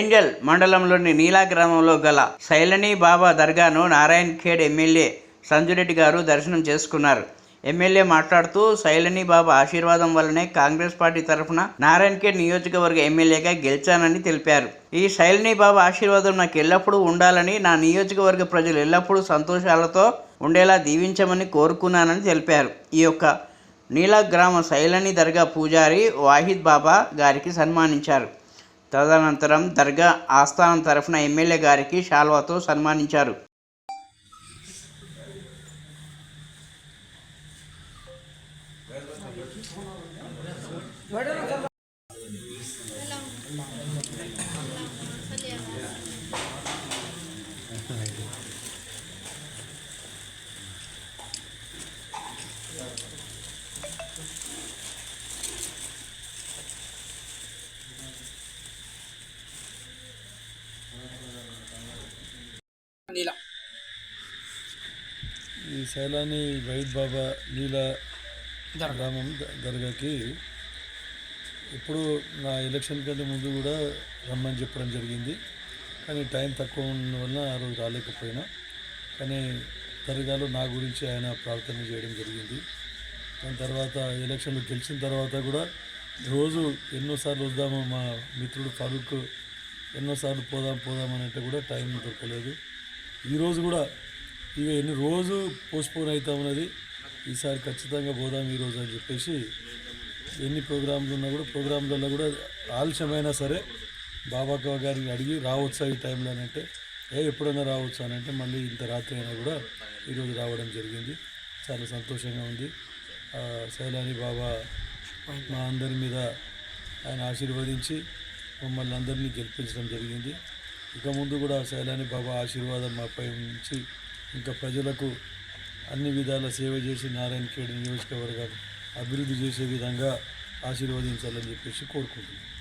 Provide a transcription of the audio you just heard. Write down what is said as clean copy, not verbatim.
Angel మండలంలోని నీలా గ్రామంలో గల సైలనీ బాబా దర్గాను నారాయణ్ ఖేడ్ ఎమ్మెల్యే సంజురెడ్డి గారు దర్శనం చేసుకున్నారు. ఎమ్మెల్యే మాట్లాడుతూ సైలనీ బాబా ఆశీర్వాదం వల్లనే కాంగ్రెస్ పార్టీ తరఫున నారాయణ్ ఖేడ్ నియోజకవర్గ ఎమ్మెల్యేగా గెలిచానని తెలిపారు. ఈ సైలనీ బాబా ఆశీర్వాదం నాకు ఎల్లప్పుడూ ఉండాలని, నా నియోజకవర్గ ప్రజలు ఎల్లప్పుడూ సంతోషాలతో ఉండేలా దీవించమని కోరుకున్నానని తెలిపారు. ఈ యొక్క నీలా గ్రామ సైలనీ దర్గా పూజారి వాహిద్ బాబా గారికి సన్మానించారు. తదనంతరం దర్గా ఆస్థానం తరఫున ఎమ్మెల్యే గారికి శాల్వాతో సన్మానించారు. ఈ సైలానీ వైద్ బాబా నీలా గ్రామం దర్గాకి ఇప్పుడు నా ఎలక్షన్ కంటే ముందు కూడా రమ్మని చెప్పడం జరిగింది. కానీ టైం తక్కువ ఉన్న వల్ల ఆ రోజు రాలేకపోయినా, కానీ దర్గాలో నా గురించి ఆయన ప్రార్థన చేయడం జరిగింది. దాని తర్వాత ఎలక్షన్లు గెలిచిన తర్వాత కూడా రోజు ఎన్నోసార్లు వద్దాము, మా మిత్రుడు ఫారూక్ ఎన్నోసార్లు పోదాం అని అంటే కూడా టైం దొరకలేదు. ఈరోజు కూడా ఇక ఎన్ని రోజు పోస్ట్పోన్ అవుతా ఉన్నది, ఈసారి ఖచ్చితంగా పోదాం ఈరోజు అని చెప్పేసి ఎన్ని ప్రోగ్రాంలు ఉన్నా కూడా ప్రోగ్రాంలలో కూడా ఆలస్యమైనా సరే బాబా గారిని అడిగి రావచ్చా ఈ టైంలో అని అంటే ఎప్పుడైనా రావచ్చు అని అంటే మళ్ళీ ఇంత రాత్రి అయినా కూడా ఈరోజు రావడం జరిగింది. చాలా సంతోషంగా ఉంది. సైలానీ బాబా మా అందరి మీద ఆయన ఆశీర్వదించి మమ్మల్ని అందరినీ గెలిపించడం జరిగింది. ఇక ముందు కూడా సైలానీ బాబా ఆశీర్వాదం మాపై నుంచి ఇంకా ప్రజలకు అన్ని విధాల సేవ చేసి నారాయణ్ ఖేడ్ నియోజకవర్గాన్ని అభివృద్ధి చేసే విధంగా ఆశీర్వదించాలని చెప్పేసి కోరుకుంటున్నాను.